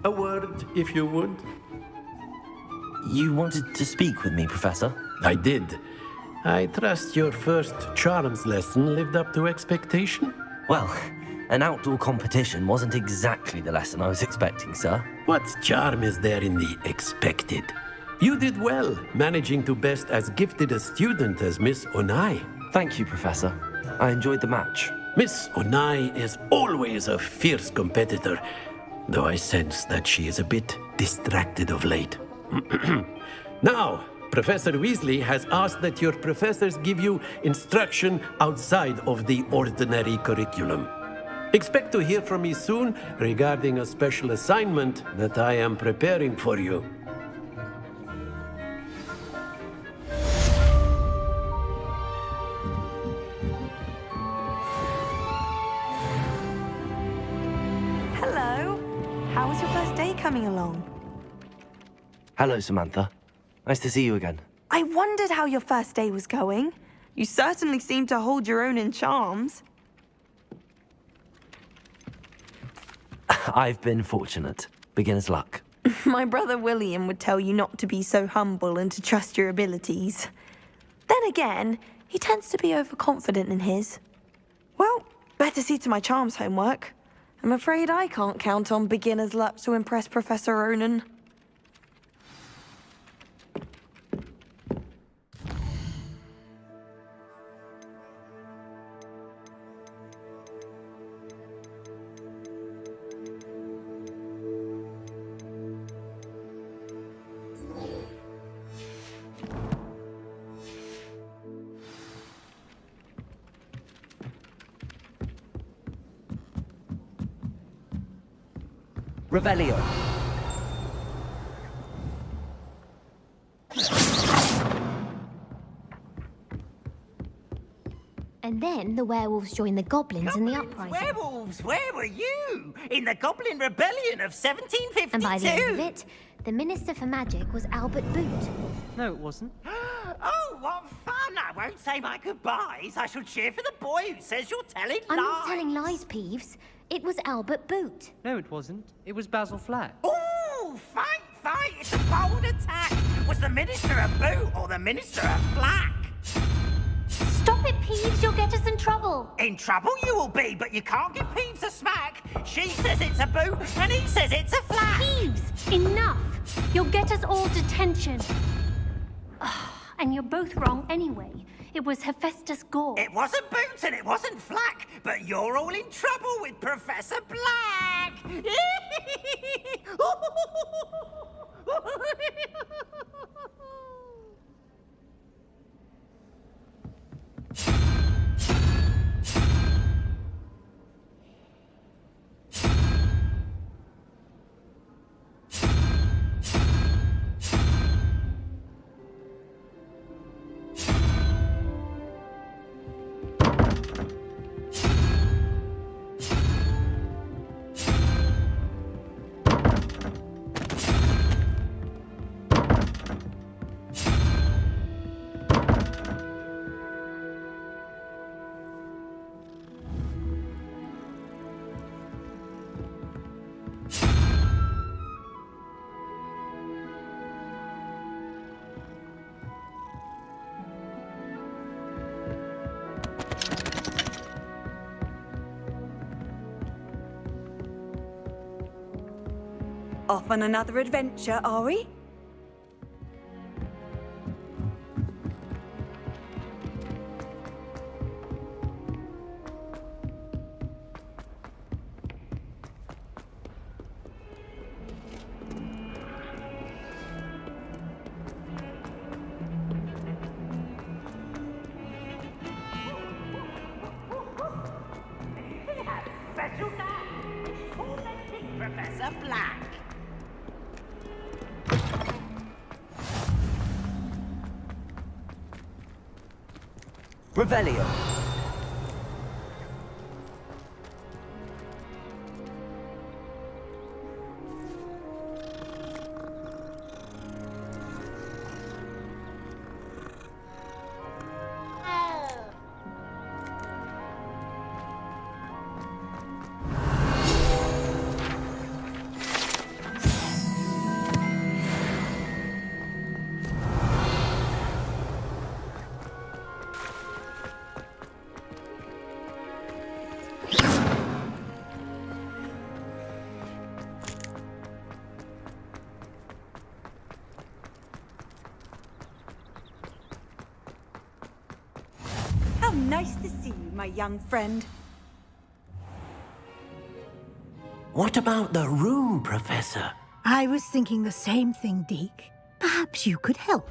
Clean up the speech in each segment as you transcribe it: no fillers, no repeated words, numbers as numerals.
A word, if you would. You wanted to speak with me, Professor? I did. I trust your first charms lesson lived up to expectation? Well, an outdoor competition wasn't exactly the lesson I was expecting, sir. What charm is there in the expected? You did well, managing to best as gifted a student as Miss Onai. Thank you, Professor. I enjoyed the match. Miss Onai is always a fierce competitor, though I sense that she is a bit distracted of late. Now, Professor Weasley has asked that your professors give you instruction outside of the ordinary curriculum. Expect to hear from me soon regarding a special assignment that I am preparing for you. Hello. How was your first day coming along? Hello, Samantha. Nice to see you again. I wondered how your first day was going. You certainly seem to hold your own in charms. I've been fortunate. Beginner's luck. My brother William would tell you not to be so humble and to trust your abilities. Then again, he tends to be overconfident in his. Well, better see to my charms homework. I'm afraid I can't count on beginner's luck to impress Professor Ronan. Revelio. And then the werewolves joined the goblins in the uprising. Werewolves, where were you? In the Goblin Rebellion of 1752? And by the end of it, the Minister for Magic was Albert Boot. No, it wasn't. Oh, what fun! I won't say my goodbyes. I shall cheer for the boy who says you're telling lies. I'm not telling lies, Peeves. It was Albert Boot. No, it wasn't. It was Basil Flack. Ooh, fight, fight! It's a bold attack. Was the Minister a boot or the Minister a flack? Stop it, Peeves. You'll get us in trouble. In trouble you will be, but you can't give Peeves a smack. She says it's a boot, and he says it's a flack. Peeves, enough! You'll get us all detention. And you're both wrong anyway. It was Hephaestus Gore. It wasn't Boot and it wasn't Flack, but you're all in trouble with Professor Black. Off on another adventure, are we? Special name, tormenting Professor Black. Revelio. How nice to see you, my young friend. What about the room, Professor? I was thinking the same thing, Deke. Perhaps you could help.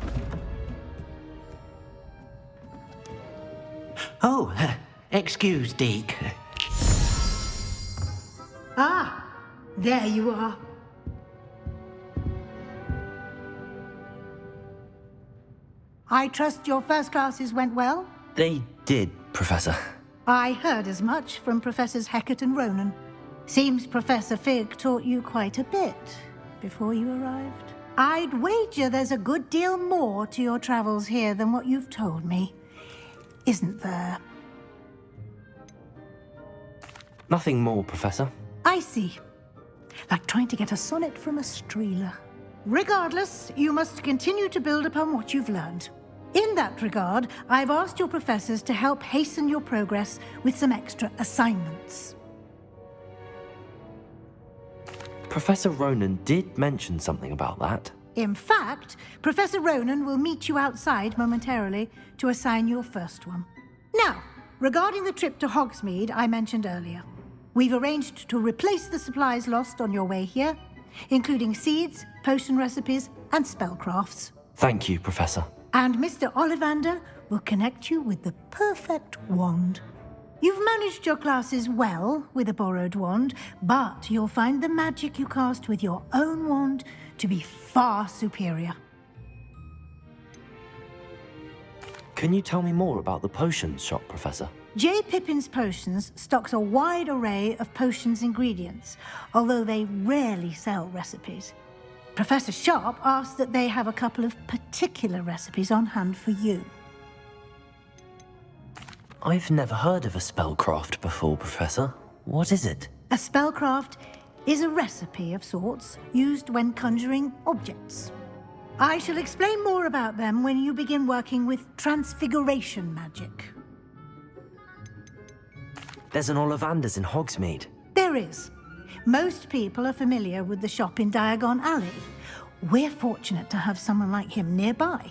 Oh, excuse, Deke. Ah, there you are. I trust your first classes went well? They did, Professor. I heard as much from Professors Hecat and Ronan. Seems Professor Fig taught you quite a bit before you arrived. I'd wager there's a good deal more to your travels here than what you've told me. Isn't there? Nothing more, Professor. I see. Like trying to get a sonnet from a streeler. Regardless, you must continue to build upon what you've learned. In that regard, I've asked your professors to help hasten your progress with some extra assignments. Professor Ronan did mention something about that. In fact, Professor Ronan will meet you outside momentarily to assign your first one. Now, regarding the trip to Hogsmeade I mentioned earlier, we've arranged to replace the supplies lost on your way here, including seeds, potion recipes, and spellcrafts. Thank you, Professor. And Mr. Ollivander will connect you with the perfect wand. You've managed your classes well with a borrowed wand, but you'll find the magic you cast with your own wand to be far superior. Can you tell me more about the potions shop, Professor? J. Pippin's Potions stocks a wide array of potions ingredients, although they rarely sell recipes. Professor Sharp asked that they have a couple of particular recipes on hand for you. I've never heard of a spellcraft before, Professor. What is it? A spellcraft is a recipe of sorts used when conjuring objects. I shall explain more about them when you begin working with transfiguration magic. There's an Ollivander's in Hogsmeade. There is. Most people are familiar with the shop in Diagon Alley. We're fortunate to have someone like him nearby.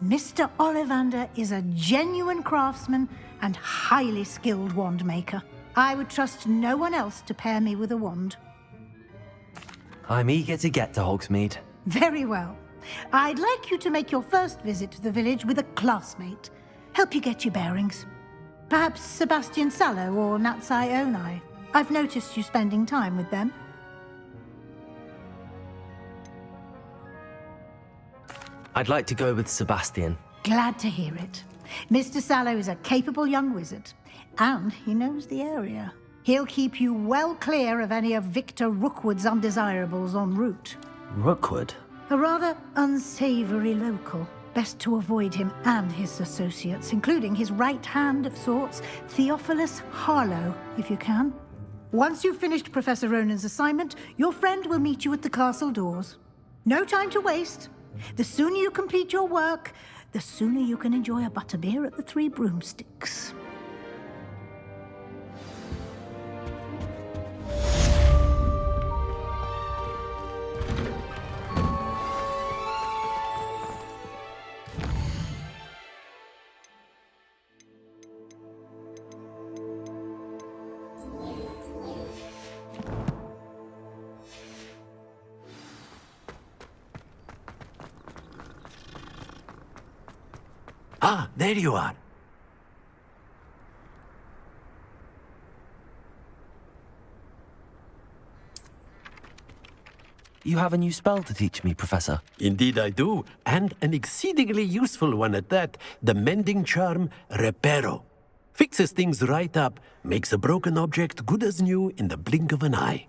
Mr. Ollivander is a genuine craftsman and highly skilled wand maker. I would trust no one else to pair me with a wand. I'm eager to get to Hogsmeade. Very well. I'd like you to make your first visit to the village with a classmate. Help you get your bearings. Perhaps Sebastian Sallow or Natsai Onai. I've noticed you spending time with them. I'd like to go with Sebastian. Glad to hear it. Mr. Sallow is a capable young wizard, and he knows the area. He'll keep you well clear of any of Victor Rookwood's undesirables en route. Rookwood? A rather unsavory local. Best to avoid him and his associates, including his right hand of sorts, Theophilus Harlow, if you can. Once you've finished Professor Ronan's assignment, your friend will meet you at the castle doors. No time to waste. The sooner you complete your work, the sooner you can enjoy a butterbeer at the Three Broomsticks. Ah, there you are. You have a new spell to teach me, Professor. Indeed I do, and an exceedingly useful one at that. The mending charm, Reparo. Fixes things right up, makes a broken object good as new in the blink of an eye.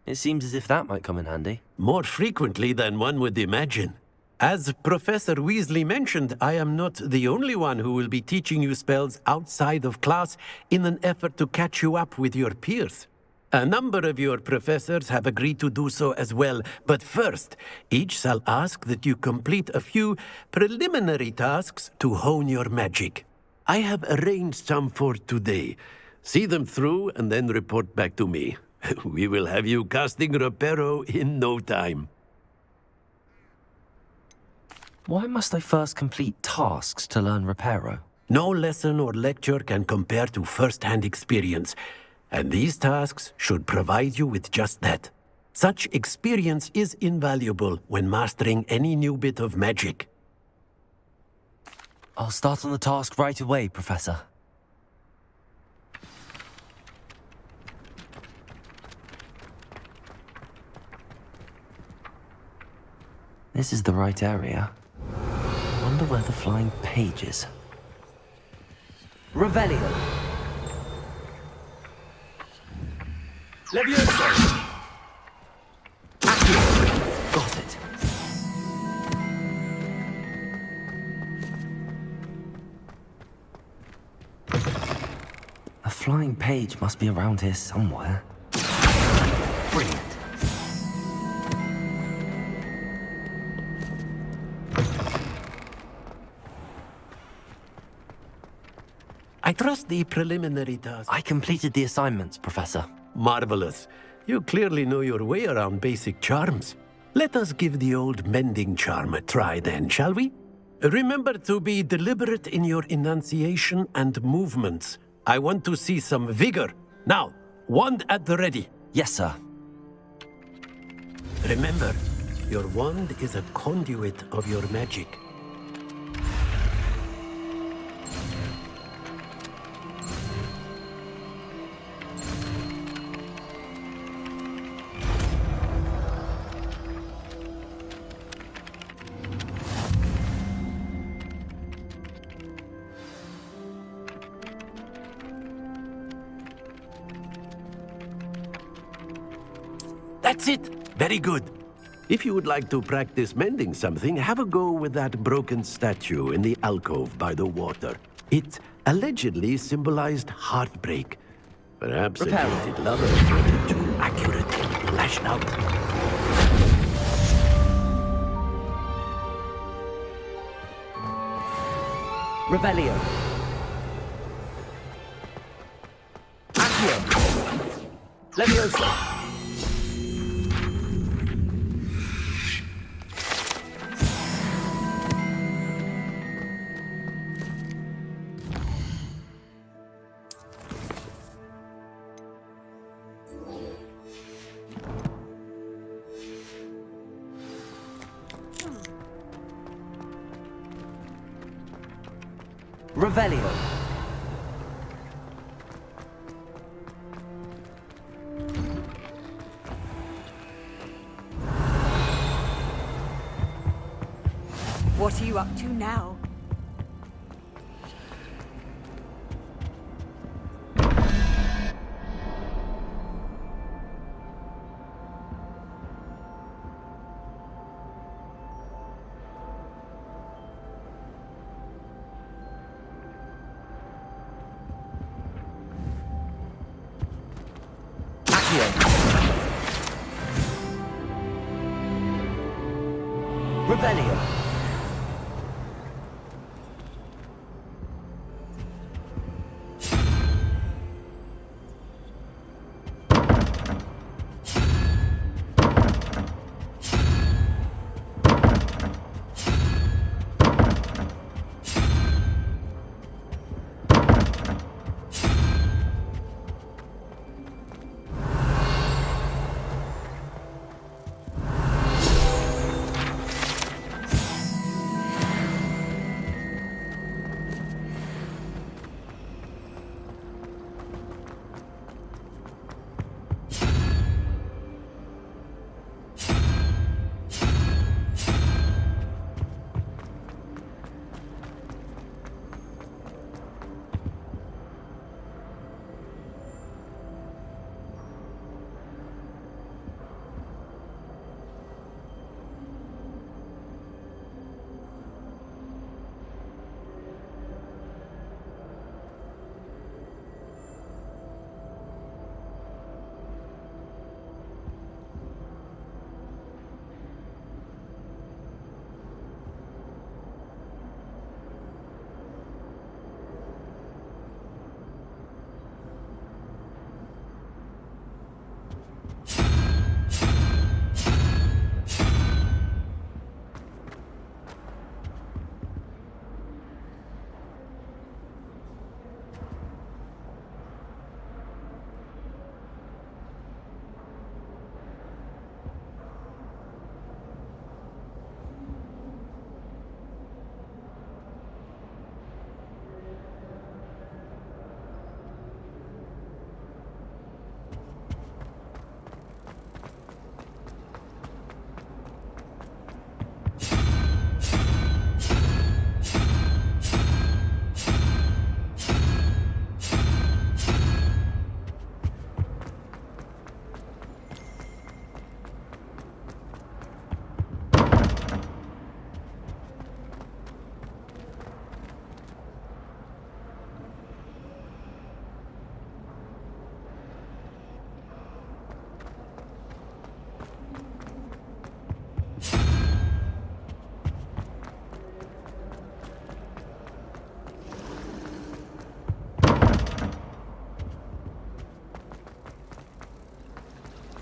It seems as if that might come in handy. More frequently than one would imagine. As Professor Weasley mentioned, I am not the only one who will be teaching you spells outside of class in an effort to catch you up with your peers. A number of your professors have agreed to do so as well, but first, each shall ask that you complete a few preliminary tasks to hone your magic. I have arranged some for today. See them through and then report back to me. We will have you casting Reparo in no time. Why must I first complete tasks to learn Reparo? No lesson or lecture can compare to first-hand experience, and these tasks should provide you with just that. Such experience is invaluable when mastering any new bit of magic. I'll start on the task right away, Professor. This is the right area. Wonder where the flying page is. Revelio! Leviosa! Got it. A flying page must be around here somewhere. Brilliant. I trust the preliminary task. I completed the assignments, Professor. Marvelous. You clearly know your way around basic charms. Let us give the old mending charm a try then, shall we? Remember to be deliberate in your enunciation and movements. I want to see some vigor. Now, wand at the ready. Yes, sir. Remember, your wand is a conduit of your magic. That's it! Very good. If you would like to practice mending something, have a go with that broken statue in the alcove by the water. It allegedly symbolized heartbreak. Perhaps a jilted lover wanted too accurately lashed out. Revelio. Accio. Leviosa. Revelio. What are you up to now? Revelio.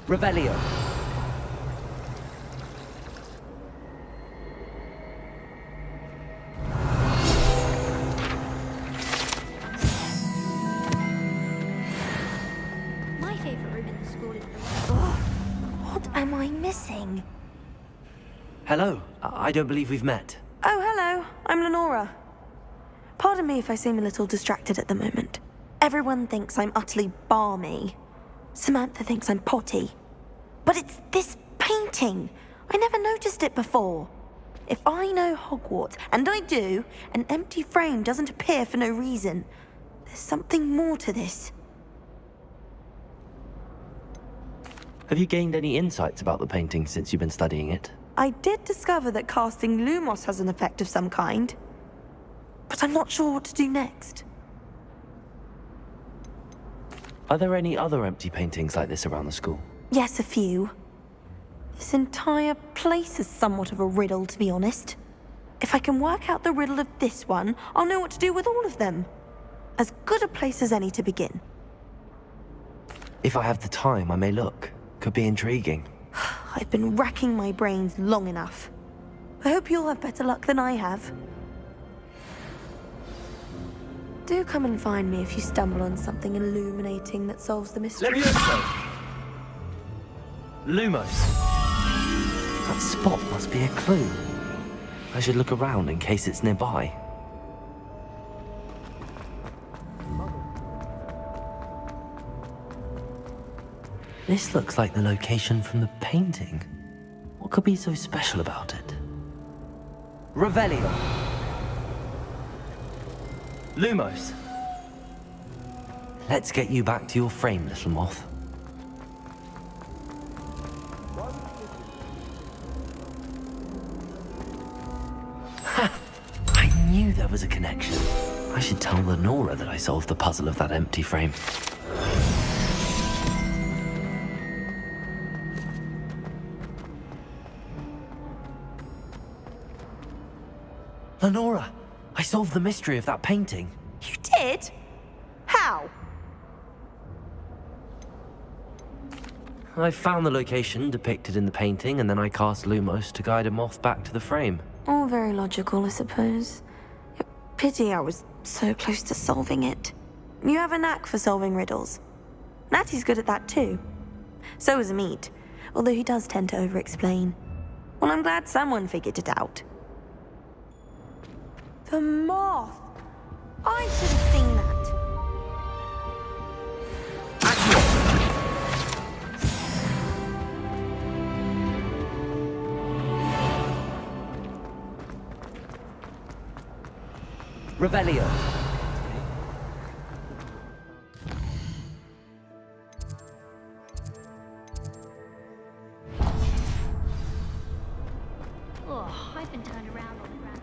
Revelio. My favorite room in the school is What am I missing? Hello. I don't believe we've met. Oh, hello. I'm Lenora. Pardon me if I seem a little distracted at the moment. Everyone thinks I'm utterly balmy. Samantha thinks I'm potty. But it's this painting. I never noticed it before. If I know Hogwarts, and I do, an empty frame doesn't appear for no reason. There's something more to this. Have you gained any insights about the painting since you've been studying it? I did discover that casting Lumos has an effect of some kind. But I'm not sure what to do next. Are there any other empty paintings like this around the school? Yes, a few. This entire place is somewhat of a riddle, to be honest. If I can work out the riddle of this one, I'll know what to do with all of them. As good a place as any to begin. If I have the time, I may look. Could be intriguing. I've been racking my brains long enough. I hope you'll have better luck than I have. Do come and find me if you stumble on something illuminating that solves the mystery. Levioso! Lumos! That spot must be a clue. I should look around in case it's nearby. This looks like the location from the painting. What could be so special about it? Revelio! Lumos! Let's get you back to your frame, little moth. Ha! I knew there was a connection. I should tell Lenora that I solved the puzzle of that empty frame. Lenora, I solved the mystery of that painting. You did? How? I found the location depicted in the painting, and then I cast Lumos to guide a moth back to the frame. All very logical, I suppose. Pity I was so close to solving it. You have a knack for solving riddles. Natty's good at that too. So is Amit, although he does tend to over-explain. Well, I'm glad someone figured it out. The moth! I should have seen that. Revelio. Oh, I've been turned around on the ground.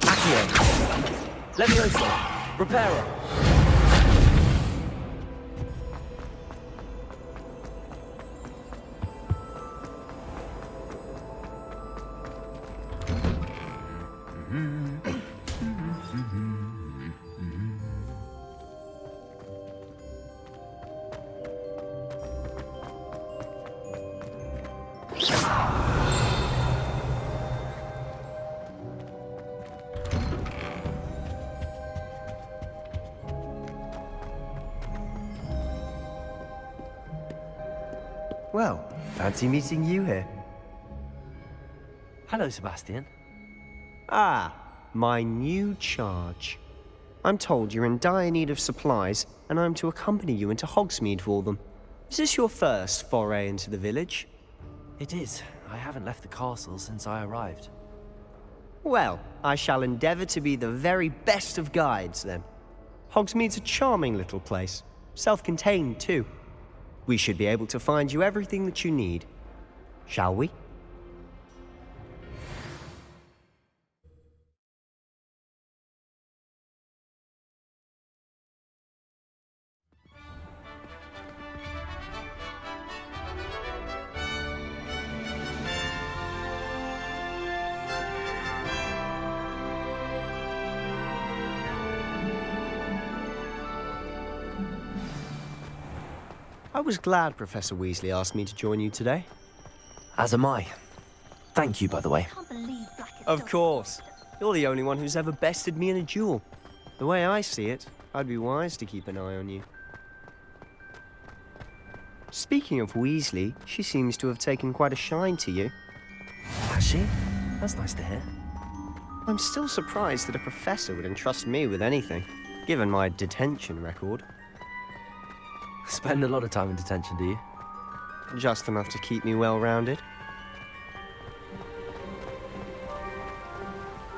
Accio. Levioso. Reparo. Well, fancy meeting you here. Hello, Sebastian. Ah, my new charge. I'm told you're in dire need of supplies, and I'm to accompany you into Hogsmeade for them. Is this your first foray into the village? It is. I haven't left the castle since I arrived. Well, I shall endeavour to be the very best of guides, then. Hogsmeade's a charming little place. Self-contained, too. We should be able to find you everything that you need. Shall we? I was glad Professor Weasley asked me to join you today. As am I. Thank you, by the way. I can't believe Black is Of still- course. You're the only one who's ever bested me in a duel. The way I see it, I'd be wise to keep an eye on you. Speaking of Weasley, she seems to have taken quite a shine to you. Has she? That's nice to hear. I'm still surprised that a professor would entrust me with anything, given my detention record. Spend a lot of time in detention, do you? Just enough to keep me well-rounded.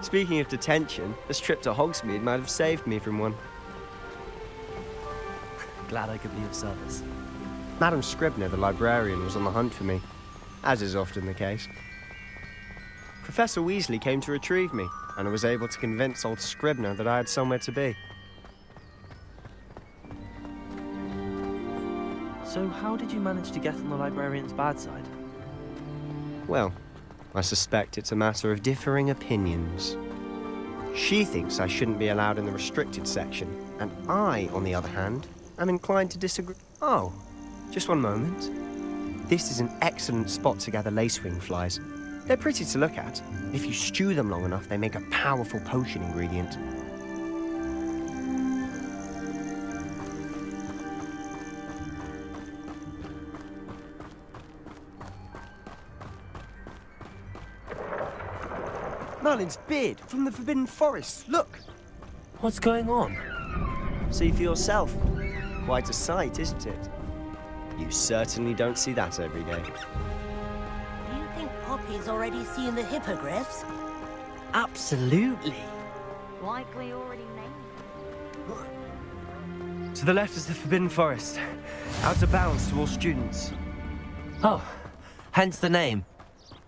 Speaking of detention, this trip to Hogsmeade might have saved me from one. Glad I could be of service. Madam Scribner, the librarian, was on the hunt for me, as is often the case. Professor Weasley came to retrieve me, and I was able to convince old Scribner that I had somewhere to be. So how did you manage to get on the librarian's bad side? Well, I suspect it's a matter of differing opinions. She thinks I shouldn't be allowed in the restricted section, and I, on the other hand, am inclined to disagree. Oh, just one moment. This is an excellent spot to gather lacewing flies. They're pretty to look at. If you stew them long enough, they make a powerful potion ingredient. Merlin's beard from the Forbidden Forest. Look! What's going on? See for yourself. Quite a sight, isn't it? You certainly don't see that every day. Do you think Poppy's already seen the hippogriffs? Absolutely. Likely already named. To the left is the Forbidden Forest. Out of bounds to all students. Oh, hence the name.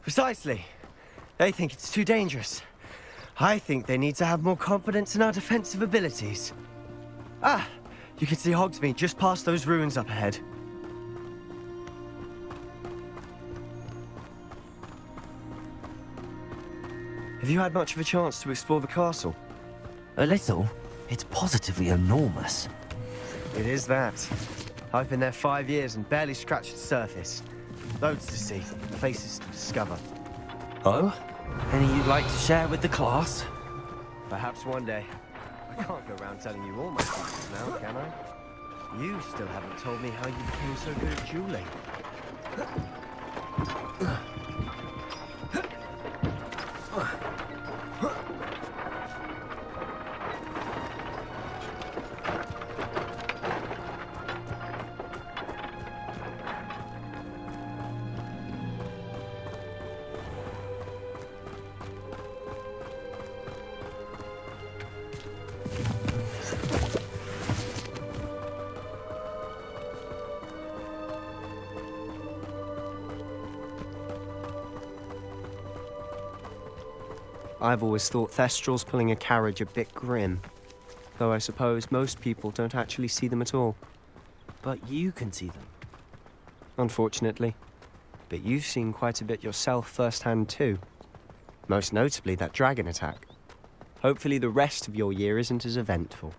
Precisely. They think it's too dangerous. I think they need to have more confidence in our defensive abilities. Ah, you can see Hogsmeade just past those ruins up ahead. Have you had much of a chance to explore the castle? A little. It's positively enormous. It is that. I've been there 5 years and barely scratched the surface. Loads to see, places to discover. Oh? Any you'd like to share with the class? Perhaps one day. I can't go around telling you all my secrets now, can I? You still haven't told me how you became so good at dueling. I've always thought Thestrals pulling a carriage a bit grim. Though I suppose most people don't actually see them at all. But you can see them. Unfortunately. But you've seen quite a bit yourself firsthand too. Most notably that dragon attack. Hopefully the rest of your year isn't as eventful.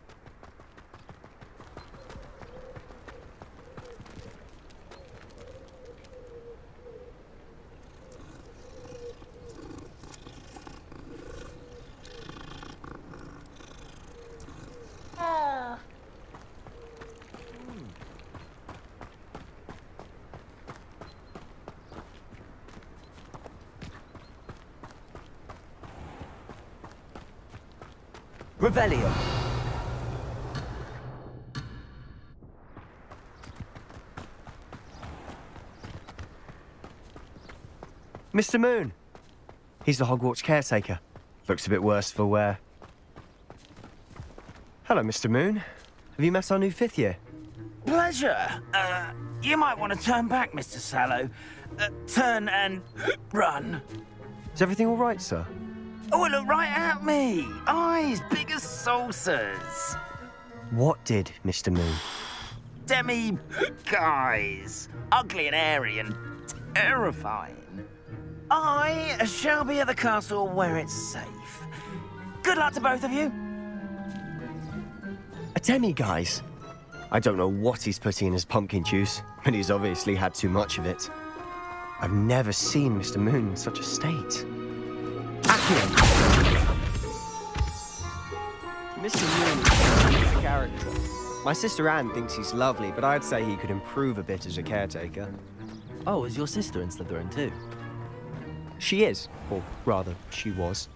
Revelio. Mr. Moon! He's the Hogwarts caretaker. Looks a bit worse for wear. Hello, Mr. Moon. Have you met our new 5th year? Pleasure. You might want to turn back, Mr. Sallow. Turn and run. Is everything all right, sir? Oh, look right at me. Eyes big as saucers. What did, Mr. Moon? Guys. Ugly and airy and terrifying. I shall be at the castle where it's safe. Good luck to both of you. A demi-guise? I don't know what he's putting in his pumpkin juice, but he's obviously had too much of it. I've never seen Mr. Moon in such a state. Accio! Mr. Moon is a character. My sister Anne thinks he's lovely, but I'd say he could improve a bit as a caretaker. Oh, is your sister in Slytherin too? She is, or rather, she was.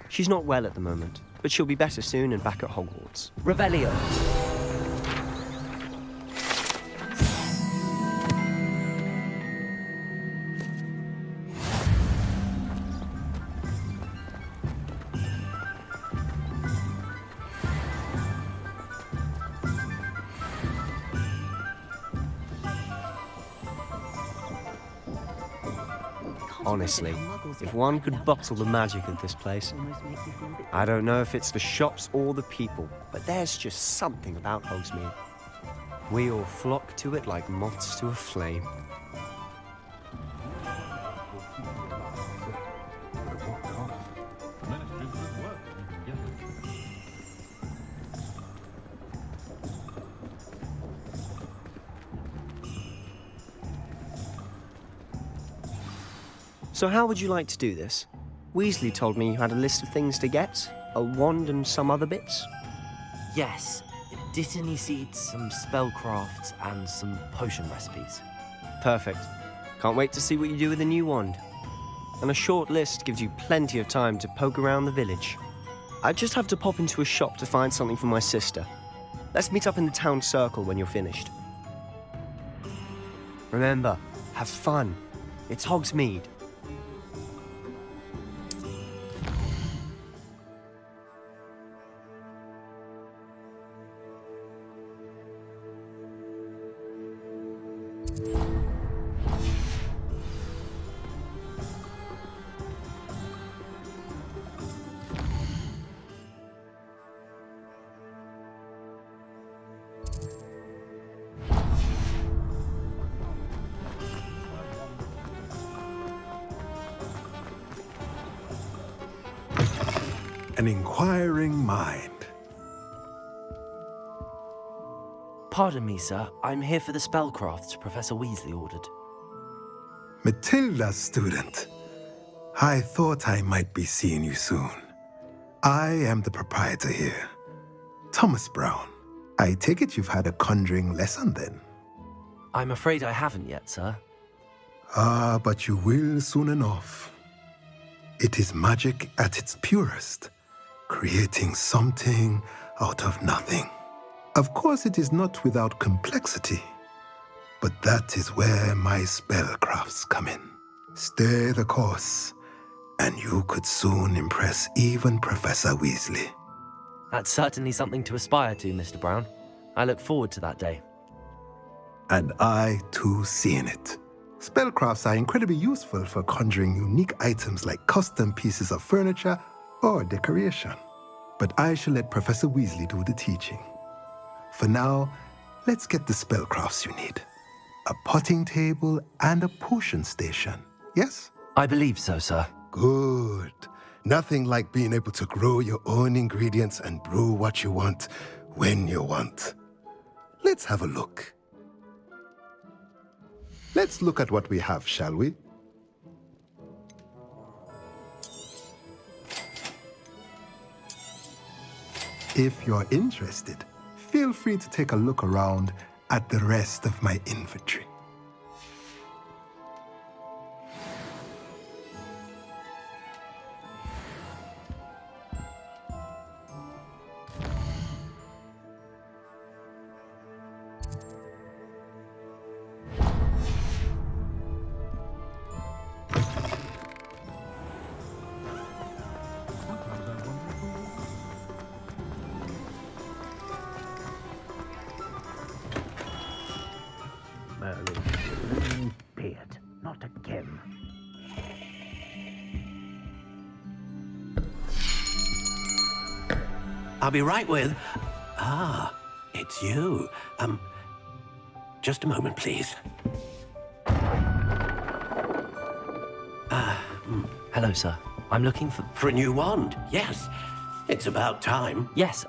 She's not well at the moment, but she'll be better soon and back at Hogwarts. Revelio. Honestly, if one could bottle the magic of this place. I don't know if it's the shops or the people, but there's just something about Hogsmeade. We all flock to it like moths to a flame. So how would you like to do this? Weasley told me you had a list of things to get, a wand and some other bits. Yes, Dittany seeds, some spellcrafts, and some potion recipes. Perfect. Can't wait to see what you do with the new wand. And a short list gives you plenty of time to poke around the village. I just have to pop into a shop to find something for my sister. Let's meet up in the town circle when you're finished. Remember, have fun. It's Hogsmeade. An inquiring mind. Pardon me, sir. I'm here for the spellcrafts Professor Weasley ordered. Matilda, student. I thought I might be seeing you soon. I am the proprietor here, Thomas Brown. I take it you've had a conjuring lesson then? I'm afraid I haven't yet, sir. Ah, but you will soon enough. It is magic at its purest, creating something out of nothing. Of course, it is not without complexity, but that is where my spellcrafts come in. Stay the course, and you could soon impress even Professor Weasley. That's certainly something to aspire to, Mr. Brown. I look forward to that day. And I, too, seeing it. Spellcrafts are incredibly useful for conjuring unique items like custom pieces of furniture or decoration. But I shall let Professor Weasley do the teaching. For now, let's get the spellcrafts you need. A potting table and a potion station, yes? I believe so, sir. Good. Nothing like being able to grow your own ingredients and brew what you want when you want. Let's have a look. Let's look at what we have, shall we? If you're interested, feel free to take a look around at the rest of my inventory. Beard, not again. I'll be right with... Ah, it's you. Just a moment, please. Hello, sir. I'm looking for... For a new wand, yes. It's about time. Yes,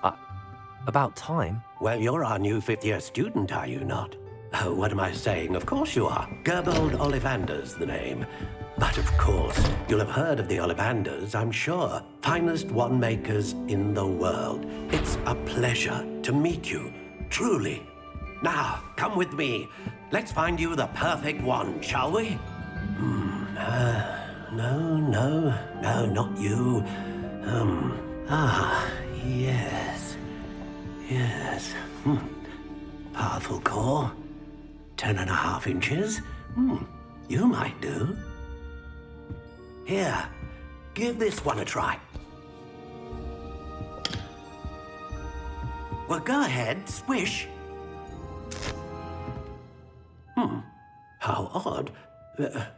about time? Well, you're our new fifth-year student, are you not? Oh, what am I saying? Of course you are. Gerbold Ollivander's the name. But of course, you'll have heard of the Ollivanders, I'm sure. Finest wand makers in the world. It's a pleasure to meet you, truly. Now, come with me. Let's find you the perfect wand, shall we? No, not you. Yes. Powerful core. 10.5 inches. You might do. Here, give this one a try. Well, go ahead, swish. How odd.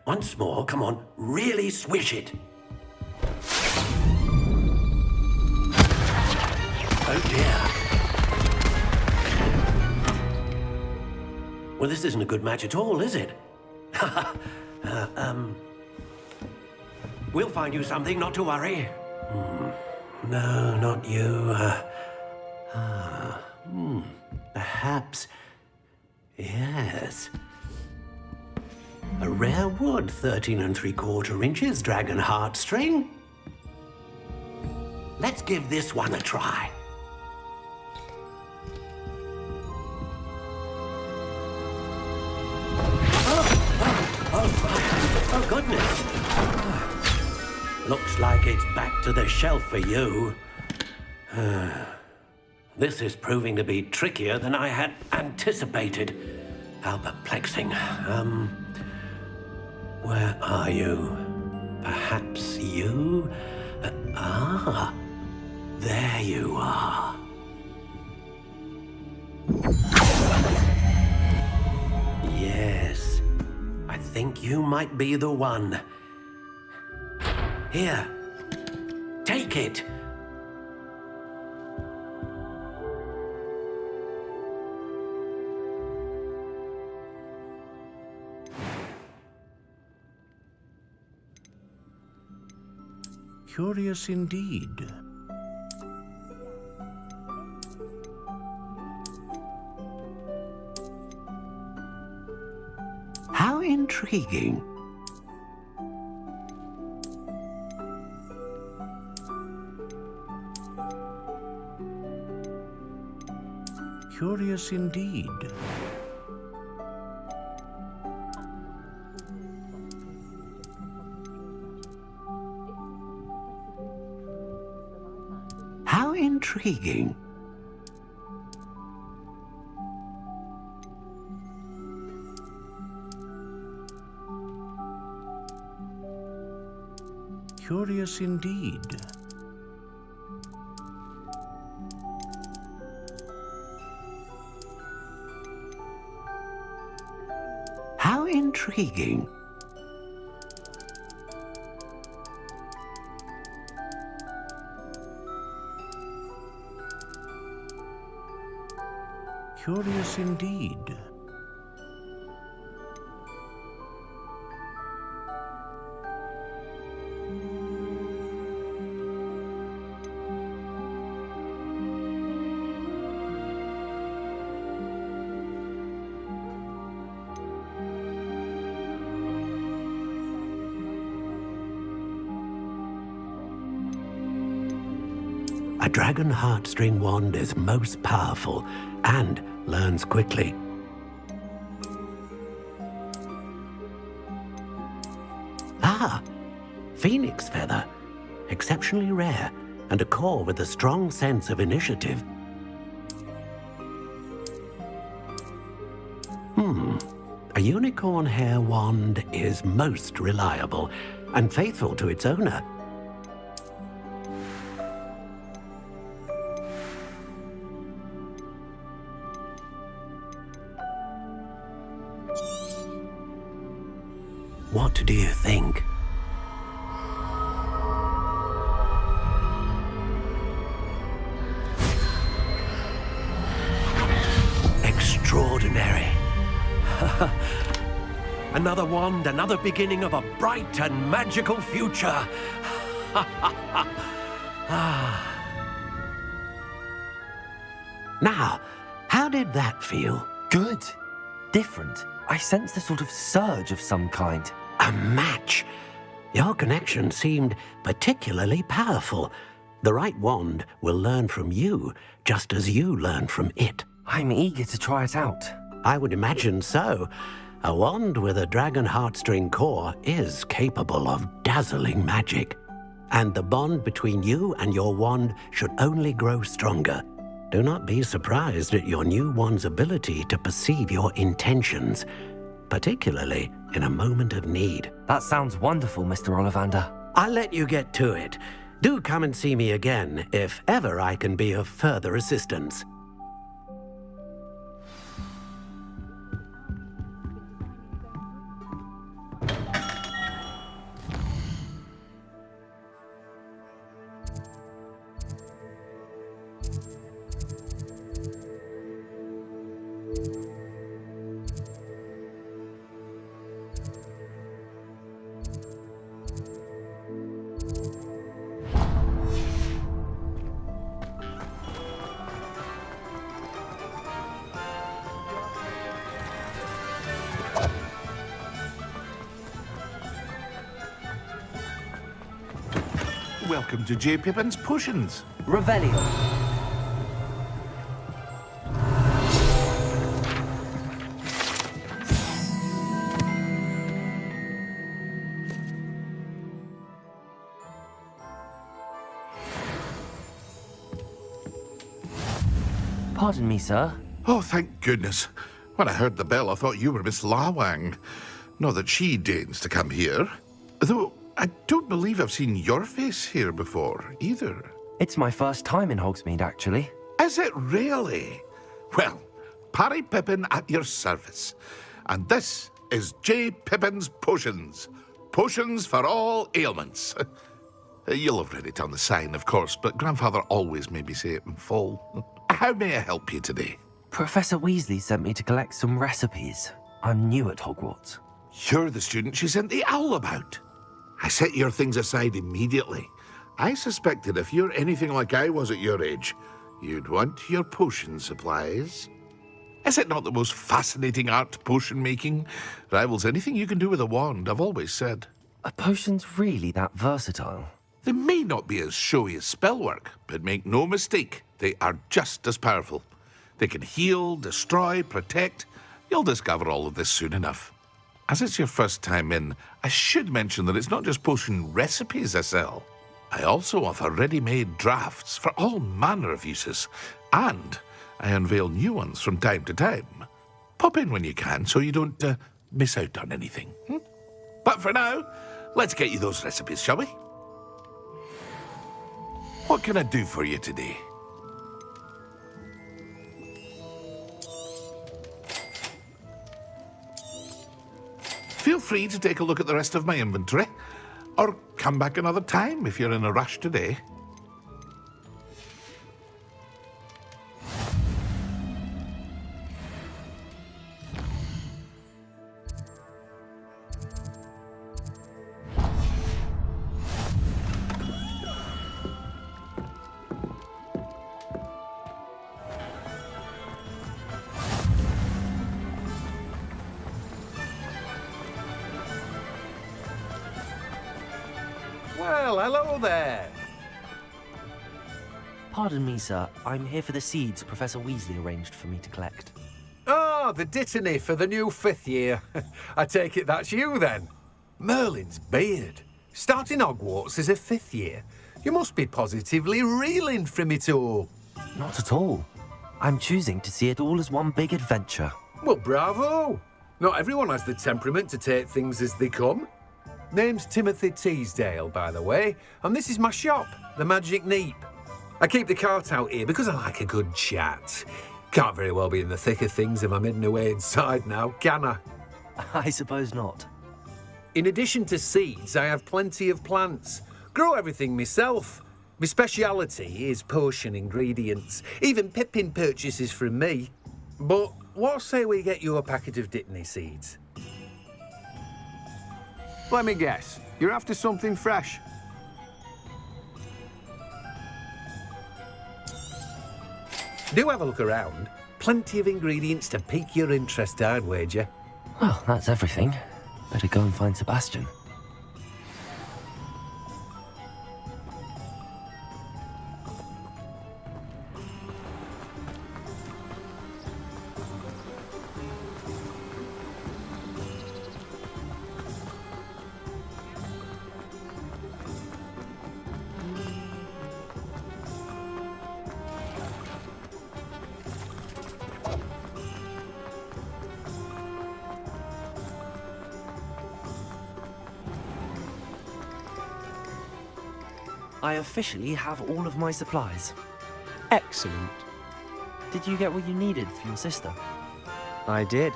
Once more, come on, really swish it. Oh dear. Well, this isn't a good match at all, is it? We'll find you something, not to worry. No, not you. Perhaps. Yes. A rare wood, 13 3/4 inches, dragon heartstring. Let's give this one a try. Oh, goodness. Looks like it's back to the shelf for you. This is proving to be trickier than I had anticipated. How perplexing. Where are you? Perhaps you? There you are. Yes, I think you might be the one. Here, take it. Curious indeed. How intriguing. Curious indeed. How intriguing. Curious indeed. How intriguing. Curious indeed. A dragon heartstring wand is most powerful and learns quickly. Phoenix feather. Exceptionally rare, and a core with a strong sense of initiative. A unicorn hair wand is most reliable and faithful to its owner. What do you think? Extraordinary. Another wand, another beginning of a bright and magical future. Now, how did that feel? Good. different. I sensed a sort of surge of some kind. A match? Your connection seemed particularly powerful. The right wand will learn from you, just as you learn from it. I'm eager to try it out. I would imagine so. A wand with a dragon heartstring core is capable of dazzling magic. And the bond between you and your wand should only grow stronger. Do not be surprised at your new wand's ability to perceive your intentions, particularly in a moment of need. That sounds wonderful, Mr. Ollivander. I'll let you get to it. Do come and see me again if ever I can be of further assistance. Welcome to J. Pippin's Potions. Revelio. Pardon me, sir. Oh, thank goodness. When I heard the bell, I thought you were Miss Lawang. Not that she deigns to come here. Though I don't believe I've seen your face here before, either. It's my first time in Hogsmeade, actually. Is it really? Well, Parry Pippin at your service. And this is J. Pippin's Potions. Potions for all ailments. You'll have read it on the sign, of course, but Grandfather always made me say it in full. How may I help you today? Professor Weasley sent me to collect some recipes. I'm new at Hogwarts. You're the student she sent the owl about. I set your things aside immediately. I suspected if you're anything like I was at your age, you'd want your potion supplies. Is it not the most fascinating art, potion making? Rivals anything you can do with a wand, I've always said. Are potions really that versatile? They may not be as showy as spellwork, but make no mistake, they are just as powerful. They can heal, destroy, protect. You'll discover all of this soon enough. As it's your first time in, I should mention that it's not just potion recipes I sell. I also offer ready-made drafts for all manner of uses, and I unveil new ones from time to time. Pop in when you can so you don't miss out on anything. But for now, let's get you those recipes, shall we? What can I do for you today? Feel free to take a look at the rest of my inventory, or come back another time if you're in a rush today. Well, hello there. Pardon me, sir. I'm here for the seeds Professor Weasley arranged for me to collect. Ah, the dittany for the new 5th year. I take it that's you, then. Merlin's beard. Starting Hogwarts as a 5th year. You must be positively reeling from it all. Not at all. I'm choosing to see it all as one big adventure. Well, bravo. Not everyone has the temperament to take things as they come. Name's Timothy Teasdale, by the way, and this is my shop, the Magic Neep. I keep the cart out here because I like a good chat. Can't very well be in the thick of things if I'm hidden away inside now, can I? I suppose not. In addition to seeds, I have plenty of plants. Grow everything myself. My speciality is potion ingredients. Even Pippin purchases from me. But what say we get you a packet of Dittany seeds? Let me guess. You're after something fresh. Do have a look around. plenty of ingredients to pique your interest, I'd wager. Well, that's everything. Better go and find Sebastian. I officially have all of my supplies. Excellent. Did you get what you needed for your sister? I did.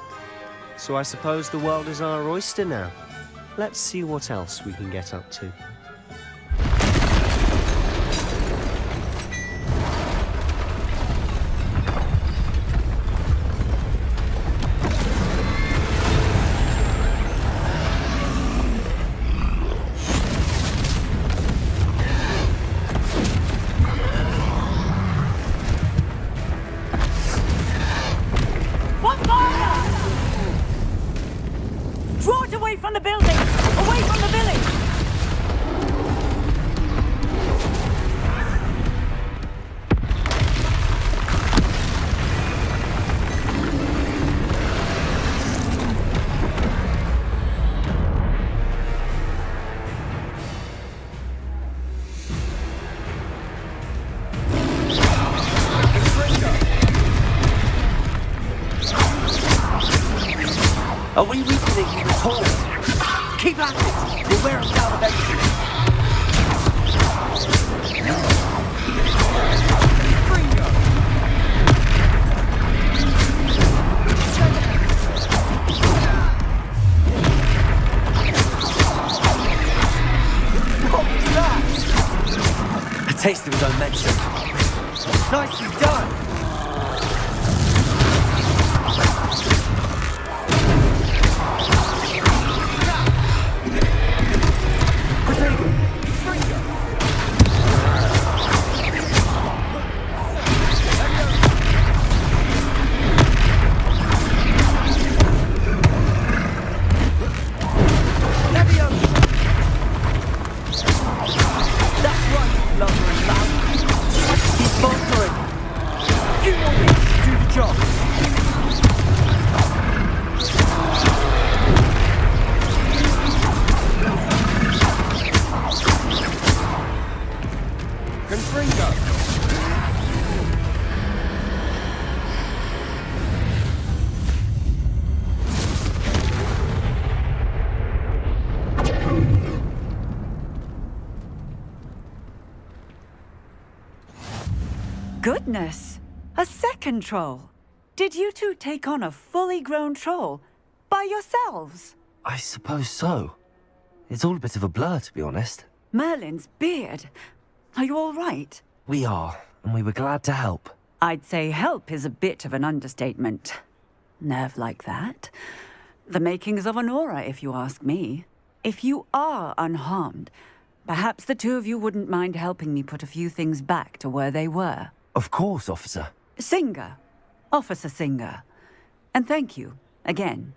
So I suppose the world is our oyster now. Let's see what else we can get up to. Draw it away from the building! Away from the village! Are we weakening the tall? Keep at it! We'll wear them down eventually. What was that? A taste of his own medicine. Nicely done! Goodness! A second troll! Did you two take on a fully grown troll? By yourselves? I suppose so. It's all a bit of a blur, to be honest. Merlin's beard. Are you all right? We are, and we were glad to help. I'd say help is a bit of an understatement. Nerve like that. The makings of an aura, if you ask me. If you are unharmed, perhaps the two of you wouldn't mind helping me put a few things back to where they were. Of course, officer. Singer. Officer Singer. And thank you, again.